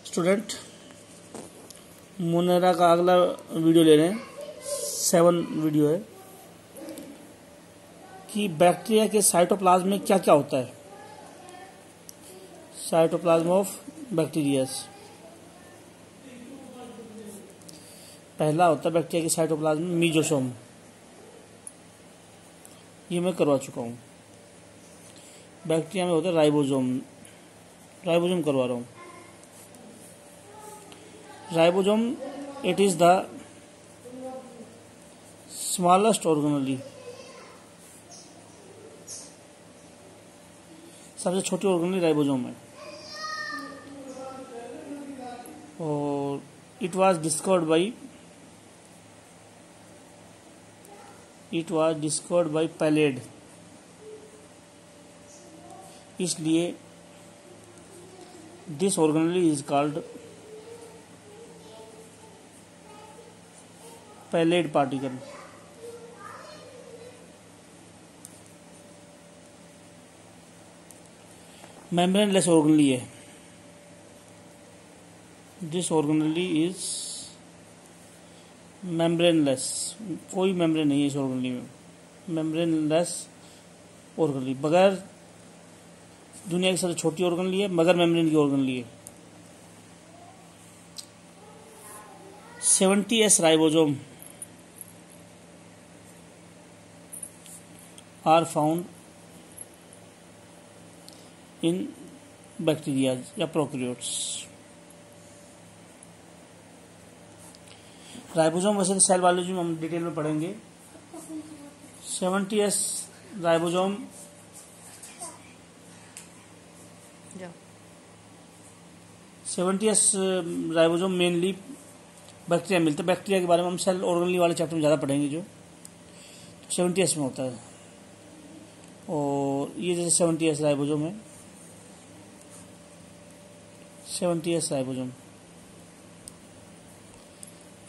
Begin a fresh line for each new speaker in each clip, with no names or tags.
Student Monera का अगला video ले रहे हैं, 7 वीडियो है कि बैक्टीरिया के साइटोप्लाज्म में क्या क्या होता है। साइटोप्लाज्म ऑफ बैक्टीरियाज, पहला होता है बैक्टीरिया के साइटोप्लाज्म में मीजोसोम, ये मैं करवा चुका हूँ। बैक्टीरिया में होता है राइबोसोम, राइबोसोम करवा रहा हूँ। Ribosome it is the smallest organelle, सबसे छोटी ऑर्गेनेली राइबोसोम है। और it was discovered by Palade, इसलिए this organelle is called Palade particle. Membraneless organelle है, दिस ऑर्गेनेली इज मेम्ब्रेनलेस, कोई मेम्ब्रेन नहीं है इस ऑर्गेनेली में। मेम्ब्रेनलेस ऑर्गेनेली, बगैर, दुनिया की सबसे छोटी ऑर्गेनेली है, मगर मेम्ब्रेन की ऑर्गेनेली है। 70S ribosome are found in bacteria या प्रोकैरियोट्स। राइबोसोम वैसे तो सेल बायोलॉजी में हम डिटेल में पढ़ेंगे। 70S राइबोसोम मेनली बैक्टीरिया मिलते हैं। बैक्टीरिया के बारे में हम सेल ऑर्गेनेली वाले चैप्टर में ज़्यादा पढ़ेंगे, जो 70S में होता है। और ये जैसे 70S राइबोसोम है, 70S राइबोसोम,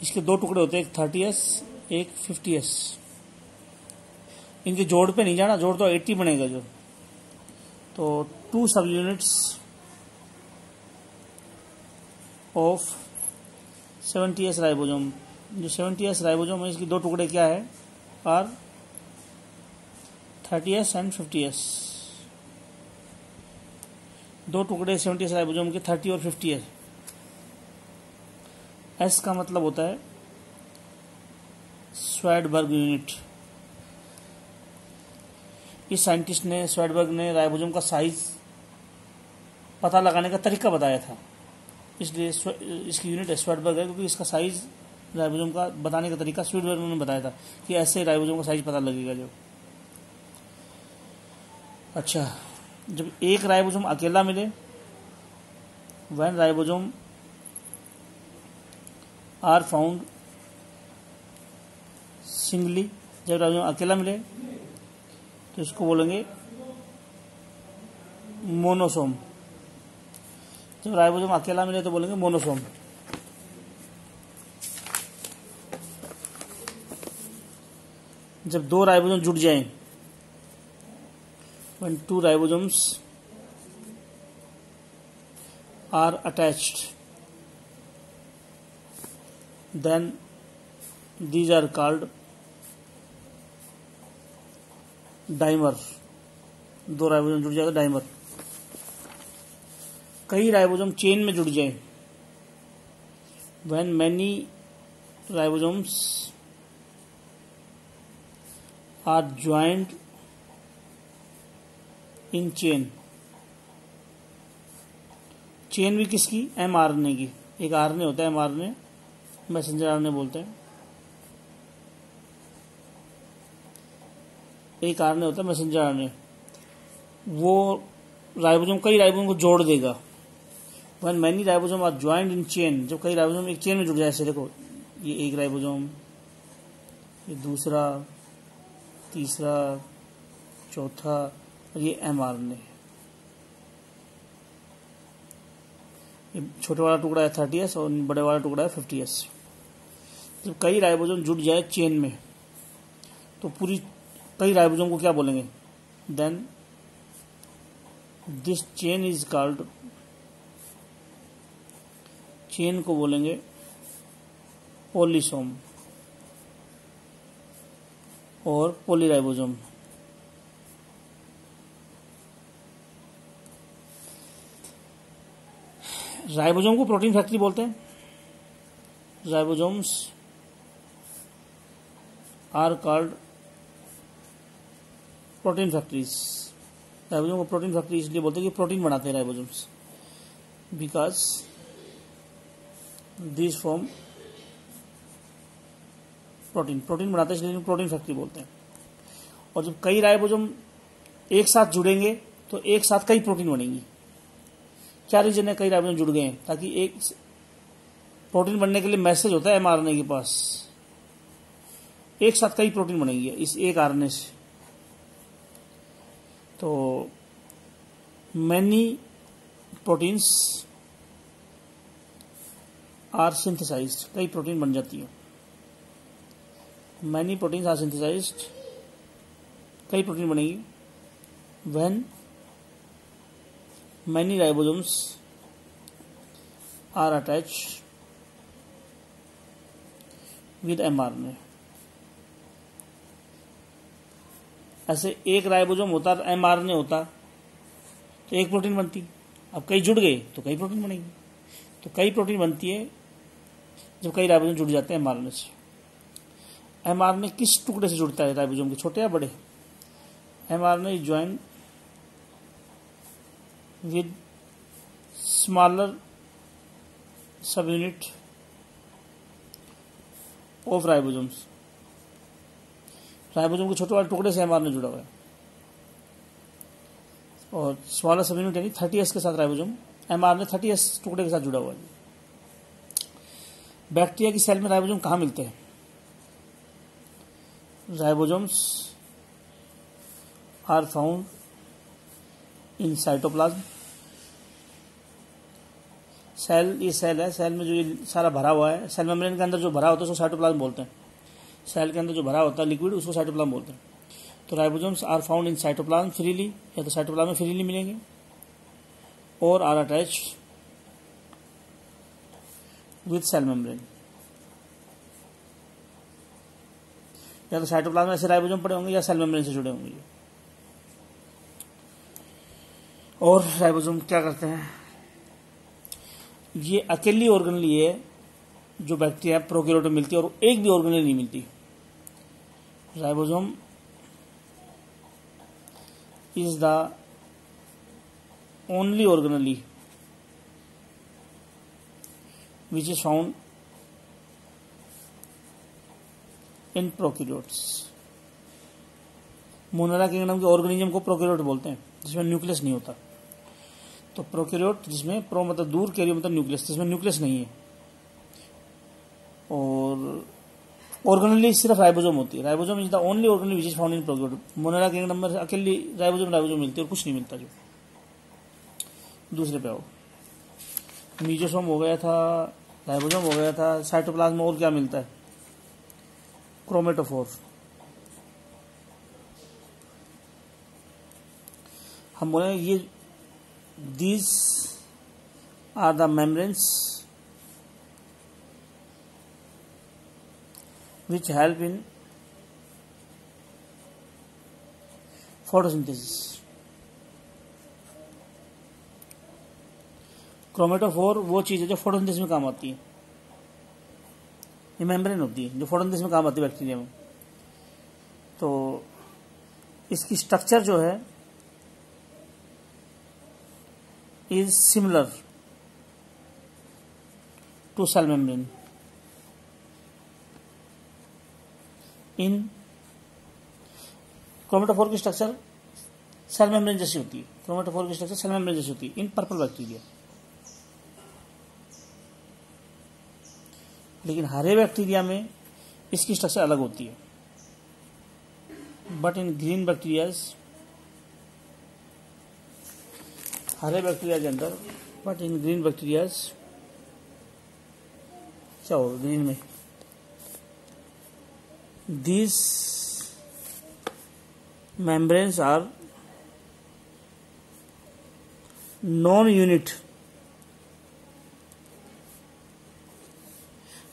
इसके 2 टुकड़े होते हैं, एक 30S एक 50S। इनके जोड़ पे नहीं जाना, जोड़ तो 80 बनेगा जो। तो 2 सब यूनिट्स ऑफ 70S राइबोसोम, जो 70S राइबोसोम है इसकी 2 टुकड़े क्या है, आर 30S एंड 50S। 2 टुकड़े 70S राइबोसोम के 30 और 50S। S का मतलब होता है स्वैडबर्ग यूनिट। इस साइंटिस्ट ने, स्वैडबर्ग ने, राइबोसोम का साइज पता लगाने का तरीका बताया था, इसलिए इसकी यूनिट स्वैडबर्ग है, क्योंकि इसका साइज राइबोसोम का बताने का तरीका स्वैडबर्ग ने बताया था कि ऐसे राइबोसोम का साइज पता लगेगा जो। अच्छा, जब एक राइबोसोम अकेला मिले, when ribosome are found singly, जब राइबोसोम अकेला मिले तो इसको बोलेंगे मोनोसोम। जब राइबोसोम अकेला मिले तो बोलेंगे मोनोसोम। जब 2 राइबोसोम जुड़ जाएं, when 2 ribosomes are attached, then these are called dimer। 2 ribosome जुड़ जाएगा, डाइमर। कई राइबोसोम चेन में जुड़ जाए, when many ribosomes are joined in chain, chain भी किसकी, mRNA की। एक RNA होता है, mRNA, मैसेंजर RNA बोलते हैं। एक RNA होता है मैसेंजर RNA, वो राइबोसोम, कई राइबोसोम को जोड़ देगा। When many ribosome are joined in chain, जब कई राइबोसोम एक चेन में जुड़ जाए, ऐसे देखो, ये एक राइबोसोम, ये दूसरा, तीसरा, चौथा, और ये mRNA। ये छोटे वाला टुकड़ा है 30S और बड़े वाला टुकड़ा है 50S। जब कई राइबोसोम जुड़ जाए चेन में, तो पूरी कई राइबोसोम को क्या बोलेंगे, then this chain is called chain को बोलेंगे पॉलीसोम और पॉलीराइबोसोम। राइबोसोम को प्रोटीन फैक्ट्री बोलते हैं। Ribosomes are called protein factories. Ribosome को प्रोटीन फैक्ट्री इसलिए बोलते हैं कि प्रोटीन बनाते हैं ribosomes, because this form protein बनाते हैं, इसलिए प्रोटीन फैक्ट्री बोलते हैं। और जब कई राइबोसोम एक साथ जुड़ेंगे तो एक साथ कई प्रोटीन बनेंगी। क्या रीजन है कई राइबोसोम जुड़ गए हैं? ताकि एक प्रोटीन बनने के लिए मैसेज होता है एमआरएनए के पास, एक साथ कई प्रोटीन बनेंगी इस एक आरएनए से। तो मैनी प्रोटीन्स आर सिंथेसाइज्ड, कई प्रोटीन बन जाती है। मैनी प्रोटीन्स आर सिंथेसाइज्ड, कई प्रोटीन बनेगी when many ribosomes are attached with mRNA. ऐसे एक राइबोसोम होता एमआरएनए होता तो एक प्रोटीन बनती। अब कई जुड़ गए तो कई प्रोटीन बनेगी। तो कई प्रोटीन बनती है जब कई राइबोसोम जुड़ जाते हैं एमआरएनए से। एमआरएनए किस टुकड़े से जुड़ता है राइबोसोम के, छोटे या बड़े? MRNA is joined with smaller सब यूनिट ऑफ राइबोसोम्स। राइबोसोम के छोटे वाले टुकड़े से एमआरएनए जुड़ा हुआ है और स्मॉलर सब यूनिट यानी 30S के साथ राइबोसोम, एमआरएनए 30S टुकड़े के साथ जुड़ा हुआ है। बैक्टीरिया की सेल में राइबोसोम कहाँ मिलते हैं? Ribosomes are found in cytoplasm. Cell, ये सेल है, सेल में जो ये सारा भरा हुआ है, सेल मेम्ब्रेन के अंदर जो भरा होता है उसको साइटोप्लाज्म बोलते हैं। सेल के अंदर जो भरा होता है लिक्विड उसको साइटोप्लाज्म बोलते हैं। तो ribosomes are found in cytoplasm freely, या तो साइटोप्लाज्म में फ्रीली मिलेंगे, और are attached with cell membrane. या तो साइटोप्लाज्म में ऐसे राइबोसोम पड़े होंगे या सेल मेम्ब्रेन से जुड़े होंगे। और राइबोसोम क्या करते हैं? ये अकेली ऑर्गेनली है जो बैक्टीरिया प्रोकैरियोट में मिलती है और एक भी ऑर्गेनली नहीं मिलती। Ribosome is the only organelle which is found in prokaryotes. Monera kingdom के ऑर्गेनिज्म को प्रोकैरियोट बोलते हैं, जिसमें न्यूक्लियस नहीं होता। तो प्रोकैरियोट जिसमें प्रो मतलब दूर, कैरियो मतलब न्यूक्लियस, जिसमें न्यूक्लियस नहीं है। और ऑर्गेनली सिर्फ राइबोसोम होती है। Ribosome is the only organelle which is found in prokaryote. Monera kingdom में अकेली राइबोसोम मिलती है और कुछ नहीं मिलता। जो दूसरे पे आओ, मीजोसोम हो गया था, राइबोसोम हो गया था, साइटोप्लाज्म में और क्या मिलता है? क्रोमेटोफोर। हम बोले ये these are the membranes which help in photosynthesis। Chromatophore वो चीज है जो फोटोसिंथेसिस में काम आती है। ये मेम्ब्रेन होती है जो फोटोसिंथेसिस में काम आती है बैक्टीरिया में। तो इसकी स्ट्रक्चर जो है is similar to cell membrane in chromatophore की स्ट्रक्चर सेल मेम्ब्रेन जैसी होती है। क्रोमेटोफोर की स्ट्रक्चर सेल मेम्ब्रेन जैसी होती है इन पर्पल बैक्टीरिया। लेकिन हरे बैक्टीरिया में इसकी स्ट्रक्चर अलग होती है। But in green bacterias, Hare bacteria के अंदर, बट इन ग्रीन बैक्टीरियाज क्या होगा? ग्रीन में these membranes are non-unit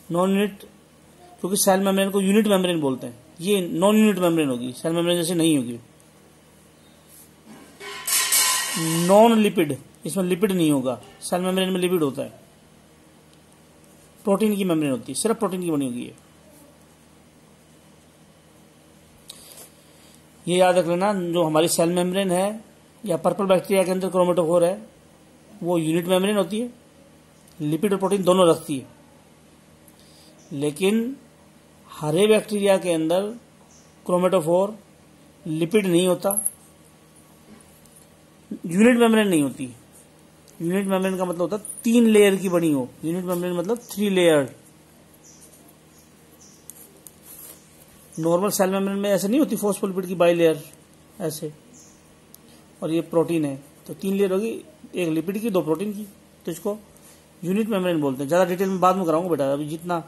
non unit, क्योंकि सेल मेम्ब्रेन को यूनिट मेम्ब्रेन बोलते हैं, ये नॉन यूनिट मेम्ब्रेन होगी, सेल मेम्ब्रेन जैसे नहीं होगी। नॉन लिपिड, इसमें लिपिड नहीं होगा, सेल मेम्ब्रेन में लिपिड होता है। प्रोटीन की मेम्ब्रेन होती है, सिर्फ प्रोटीन की बनी होगी ये याद रख लेना। जो हमारी सेल मेम्ब्रेन है या पर्पल बैक्टीरिया के अंदर क्रोमेटोफोर है, वो यूनिट मेम्ब्रेन होती है, लिपिड और प्रोटीन दोनों रखती है। लेकिन हरे बैक्टीरिया के अंदर क्रोमेटोफोर लिपिड नहीं होता, यूनिट मेम्ब्रेन नहीं होती। यूनिट मेम्ब्रेन का मतलब होता है 3 लेयर की बनी हो, यूनिट मेम्ब्रेन मतलब 3 लेयर। नॉर्मल सेल मेम्ब्रेन में ऐसे नहीं होती फॉस्फोलिपिड की बाई लेयर ऐसे, और ये प्रोटीन है तो 3 लेयर होगी, एक लिपिड की 2 प्रोटीन की, तो इसको यूनिट मेम्ब्रेन बोलते हैं। ज्यादा डिटेल में बाद में कराऊंगा बेटा, अभी जितना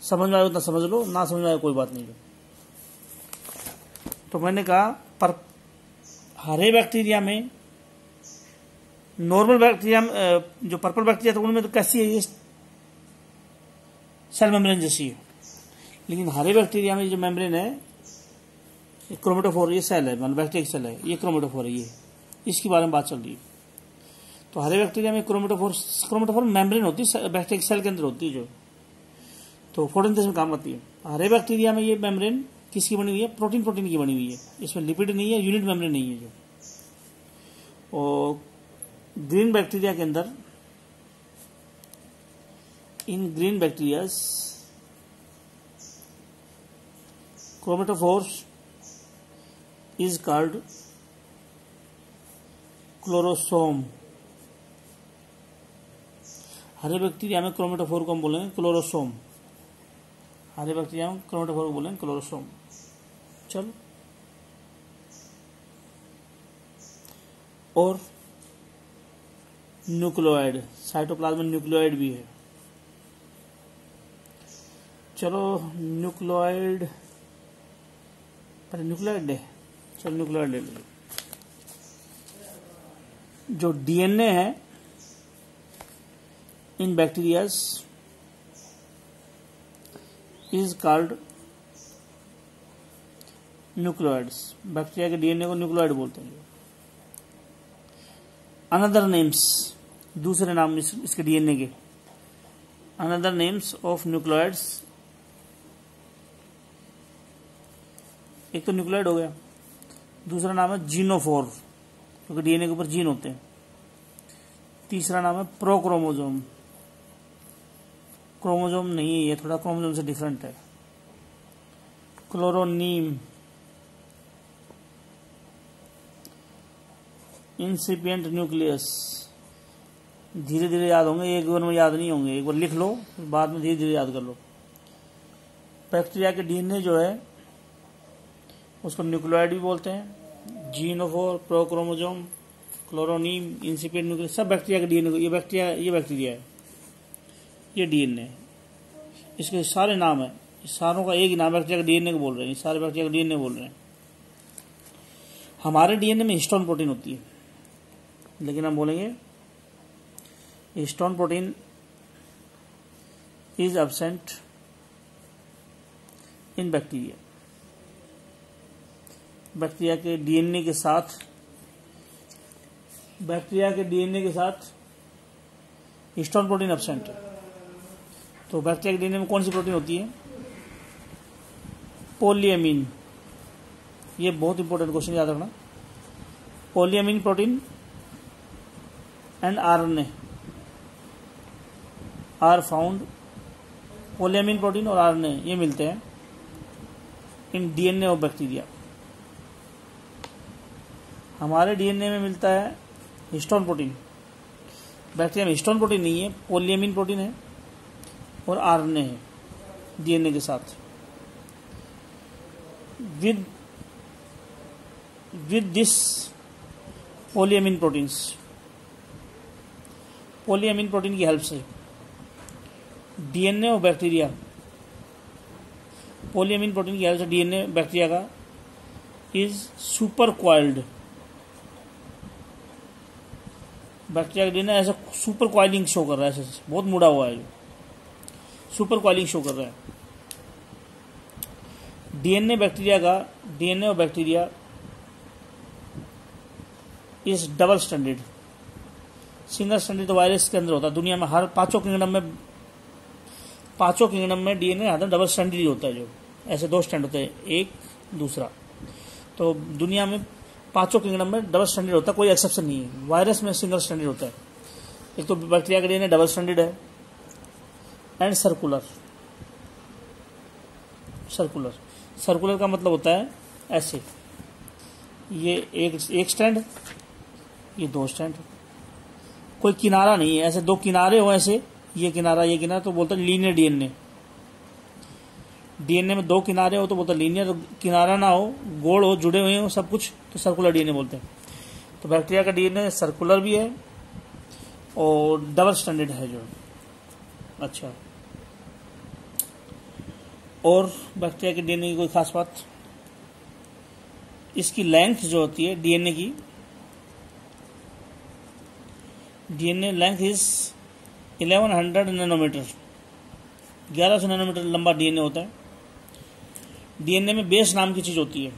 समझ में आए उतना समझ लो, ना समझ में आए कोई बात नहीं। तो मैंने कहा पर हरे बैक्टीरिया में, नॉर्मल बैक्टीरिया जो पर्पल बैक्टीरिया था उनमें तो कैसी है, ये सेल मेम्ब्रेन जैसी है। लेकिन हरे बैक्टीरिया में जो मेम्ब्रेन है, ये क्रोमेटोफोर, ये सेल है, मतलब बैक्टीरिया सेल है, ये क्रोमेटोफोर है, ये इसके बारे में बात चल रही है। तो हरे बैक्टीरिया में क्रोमेटोफोर मेम्ब्रेन होती है, बैक्टीरिया सेल के अंदर होती है जो, तो फोटोसिंथेसिस में काम करती है। हरे बैक्टीरिया में ये मेम्ब्रेन किसकी बनी हुई है, प्रोटीन की बनी हुई है, इसमें लिपिड नहीं है, यूनिट मेम्ब्रेन नहीं है जो। और ग्रीन बैक्टीरिया के अंदर, in green bacterias chromatophore is called chlorosome. हरे बैक्टीरिया में क्रोमेटोफोर को हम बोलेंगे क्लोरोसोम, हरे बैक्टीरिया में क्रोमेटोफोर को बोलेंगे क्लोरोसोम। चलो, और न्यूक्लियोइड, साइटोप्लाज्म में न्यूक्लियोइड भी है। चलो न्यूक्लियोइड, पर न्यूक्लियोइड है, चलो न्यूक्लियोइड ले लो। जो डीएनए है in bacterias is called nucleoids. Bacteria के डीएनए को न्यूक्लियोइड बोलते हैं। अनदर नेम्स, दूसरे नाम इसके डीएनए के, अनदर नेम्स ऑफ न्यूक्लियोइड्स, एक तो न्यूक्लियोइड हो गया, दूसरा नाम है जीनोफोर, क्योंकि डीएनए के ऊपर जीन होते हैं। तीसरा नाम है प्रोक्रोमोसोम, क्रोमोसोम नहीं है ये, थोड़ा क्रोमोसोम से डिफरेंट है। क्लोरोनीम, इंसिपिएंट न्यूक्लियस, धीरे धीरे याद होंगे, एक बार में याद नहीं होंगे, एक बार लिख लो, बाद में धीरे धीरे याद कर लो। बैक्टीरिया के डीएनए जो है उसको न्यूक्लियोइड भी बोलते हैं, जीनोफोर, प्रोक्रोमोसोम, क्लोरोनीम, इंसिपिएंट न्यूक्लियस, सब बैक्टीरिया के डीएनए को, ये बैक्टीरिया है, ये डीएनए, इसके सारे नाम है, इस सारों का एक ही नाम, बैक्टीरिया के डीएनए को बोल रहे हैं, सारे बैक्टीरिया के डीएनए बोल रहे हैं। हमारे डीएनए में हिस्टोन प्रोटीन होती है, लेकिन हम बोलेंगे histone protein is absent in bacteria. Bacteria के डीएनए के साथ हिस्टोन प्रोटीन एब्सेंट है। तो बैक्टीरिया के डीएनए में कौन सी प्रोटीन होती है, पोलियमीन। ये बहुत इंपॉर्टेंट क्वेश्चन याद रखना, polyamine protein and RNA are found, polyamine protein और आरएनए ये मिलते हैं इन डीएनए ऑफ बैक्टीरिया। हमारे डीएनए में मिलता है हिस्टोन प्रोटीन, बैक्टीरिया में हिस्टोन प्रोटीन नहीं है, पोलियमीन प्रोटीन है और आरएनए है डीएनए के साथ। विद दिस पोलियमीन प्रोटीन की हेल्प से DNA of bacteria, polyamine protein की हेल्प से डीएनए बैक्टीरिया का इज सुपर क्वाइल्ड। बैक्टीरिया का डीएनए ऐसा सुपर क्वाइलिंग शो कर रहा है, ऐसे बहुत मुड़ा हुआ है, सुपर कॉइलिंग शो कर रहा है। डीएनए और bacteria is double standard. Single standard तो वायरस के अंदर होता है। दुनिया में हर पांचों किंगडम में डीएनए आता है, डबल स्टैंडर्ड ही होता है। जो ऐसे 2 स्टैंड होते हैं, एक दूसरा। तो दुनिया में पांचों किंगडम में डबल स्टैंडर्ड होता है, कोई एक्सेप्शन नहीं है। वायरस में सिंगल स्टैंडर्ड होता है। एक तो बैक्टीरिया का डीएनए डबल स्टैंडर्ड है एंड सर्कुलर का मतलब होता है ऐसे, ये एक स्टैंड, ये 2 स्टैंड, कोई किनारा नहीं है। ऐसे 2 किनारे हो, ऐसे ये किनारा तो बोलते हैं लीनियर डीएनए। डीएनए में 2 किनारे हो तो बोलते हैं लीनियर, किनारा ना हो, गोल हो, जुड़े हुए हो सब कुछ, तो सर्कुलर डीएनए बोलते हैं। तो बैक्टीरिया का डीएनए सर्कुलर भी है और डबल स्टैंडर्ड है जो। अच्छा, और बैक्टीरिया के डीएनए की कोई खास बात, इसकी लेंथ जो होती है डीएनए की, DNA length is 1100 nanometre, 1100 nanometre लंबा डीएनए होता है। डीएनए में बेस नाम की चीज होती है।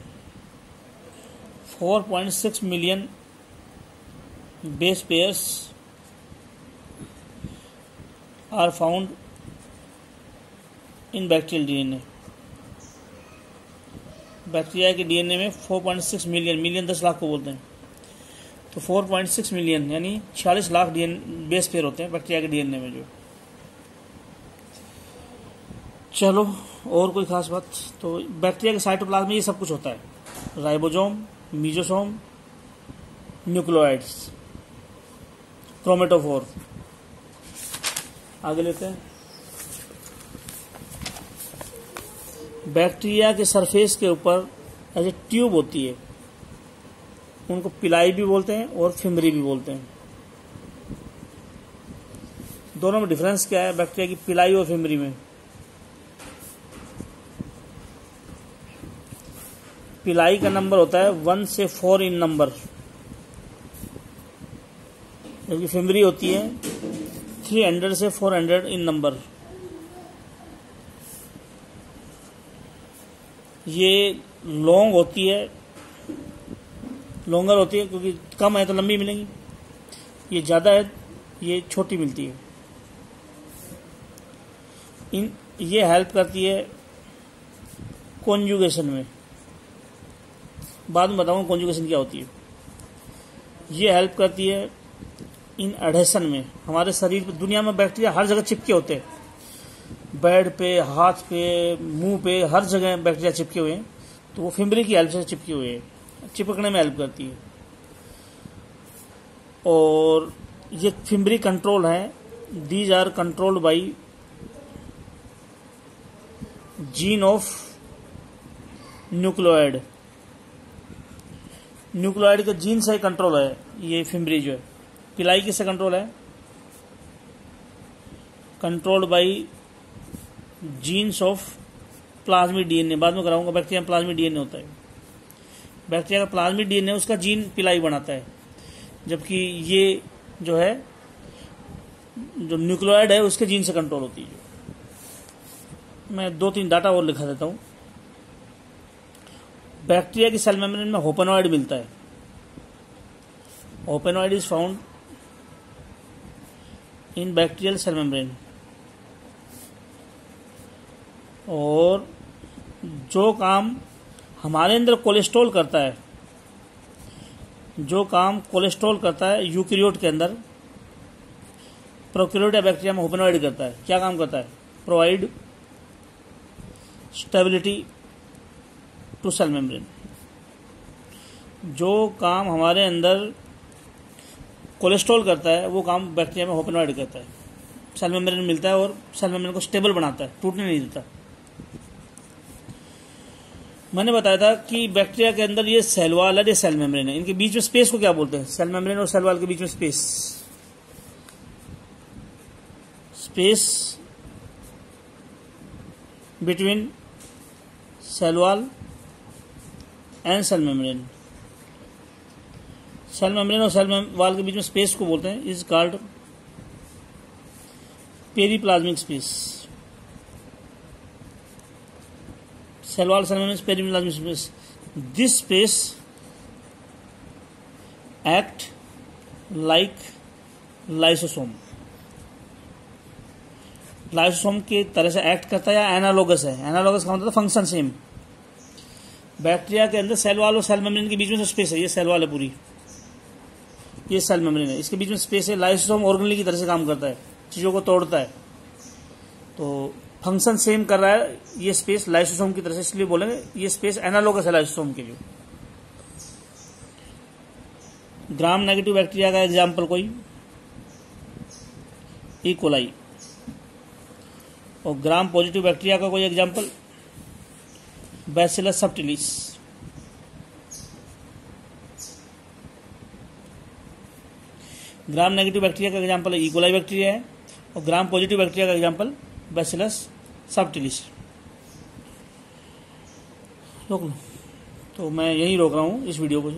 4.6 million base pairs are found in bacterial DNA. Bacteria के डीएनए में 4.6 मिलियन 10 लाख को बोलते हैं, तो 4.6 मिलियन यानी 46 लाख बेस पेयर होते हैं बैक्टीरिया के डीएनए में जो। चलो, और कोई खास बात, तो बैक्टीरिया के साइटोप्लाज्म में ये सब कुछ होता है, राइबोसोम, मीजोसोम, न्यूक्लियोइड्स, क्रोमेटोफोर। आगे लेते हैं। बैक्टीरिया के सरफेस के ऊपर ऐसे ट्यूब होती है, उनको पिलाई भी बोलते हैं और फिमरी भी बोलते हैं। दोनों में डिफरेंस क्या है बैक्टीरिया की पिलाई और फिमरी में? पिलाई का नंबर होता है 1 से 4 इन नंबर, जबकि फिमरी होती है 300 से 400 इन नंबर। ये लॉन्ग होती है, लॉन्गर होती है, क्योंकि कम है तो लंबी मिलेंगी, ये ज़्यादा है ये छोटी मिलती है। ये हेल्प करती है कॉन्जुगेशन में, बाद में बताऊंगा कॉन्जुगेशन क्या होती है। ये हेल्प करती है इन एडहेशन में। हमारे शरीर पे, दुनिया में बैक्टीरिया हर जगह चिपके होते हैं, बेड पे, हाथ पे, मुंह पे, हर जगह बैक्टीरिया चिपके हुए हैं, तो वो फिमरी की हेल्प से चिपके हुए हैं, चिपकने में हेल्प करती है। और ये फिमरी कंट्रोल है, these are controlled by gene of nucleoid. Nucleoid का जीन से कंट्रोल है ये फिमरी जो है। पिलाई किससे कंट्रोल है? Controlled by genes of plasmic DNA. बाद में कराऊंगा, बैक्टीरिया में प्लाज्मिक डीएनए होता है। बैक्टीरिया का प्लाज्मिक डीएनए उसका जीन पिलाई बनाता है, जबकि ये जो है, जो न्यूक्लियोइड है उसके जीन से कंट्रोल होती है। मैं 2-3 डाटा और लिखा देता हूं। बैक्टीरिया की सेल मेम्ब्रेन में होपेनॉइड मिलता है। Hopanoid is found in bacterial cell membrane. और जो काम हमारे अंदर कोलेस्ट्रॉल करता है, जो काम कोलेस्ट्रॉल करता है यूकैरियोट के अंदर, प्रोकैरियोट या बैक्टीरिया में होपेनॉइड करता है। क्या काम करता है? Provide stability to cell membrane. जो काम हमारे अंदर कोलेस्ट्रॉल करता है वो काम बैक्टीरिया में होपेनॉइड करता है। सेल मेम्ब्रेन मिलता है और सेल मेम्ब्रेन को स्टेबल बनाता है, टूटने नहीं देता। मैंने बताया था कि बैक्टीरिया के अंदर ये सेल वॉल है, ये सेल मेम्ब्रेन है, इनके बीच में स्पेस को क्या बोलते हैं? सेल मेम्ब्रेन और सेल वॉल के बीच में space between cell wall and cell membrane. Cell membrane और सेल वॉल के बीच में स्पेस को बोलते हैं, is called periplasmic space. cell wall, cell membrane, perimeter space. This space act like lysosome, lysosome की तरह से एक्ट करता है या एनालॉगस है। एनालॉगस का मतलब फंक्शन सेम। बैक्टीरिया के अंदर सेल वॉल और सेल मेम्ब्रेन के बीच में जो स्पेस है, ये सेल वॉल है पूरी, ये सेल मेम्ब्रेन है, इसके बीच में स्पेस है। लाइसोसोम ऑर्गेनेल की तरह से काम करता है, चीजों को तोड़ता है, तो फंक्शन सेम कर रहा है ये स्पेस लाइसोसोम की तरह से, इसलिए बोलेंगे ये स्पेस एनालॉगस है लाइसोसोम के लिए। ग्राम नेगेटिव बैक्टीरिया का एग्जाम्पल कोई ई कोलाई, और ग्राम पॉजिटिव बैक्टीरिया का कोई example bacillus subtilis. Gram negative bacteria का एग्जाम्पल ई कोलाई बैक्टीरिया है, और ग्राम पॉजिटिव बैक्टीरिया का एग्जाम्पल बैसिलस सबटिलिस। रोक लो, तो मैं यहीं रोक रहा हूँ इस वीडियो को।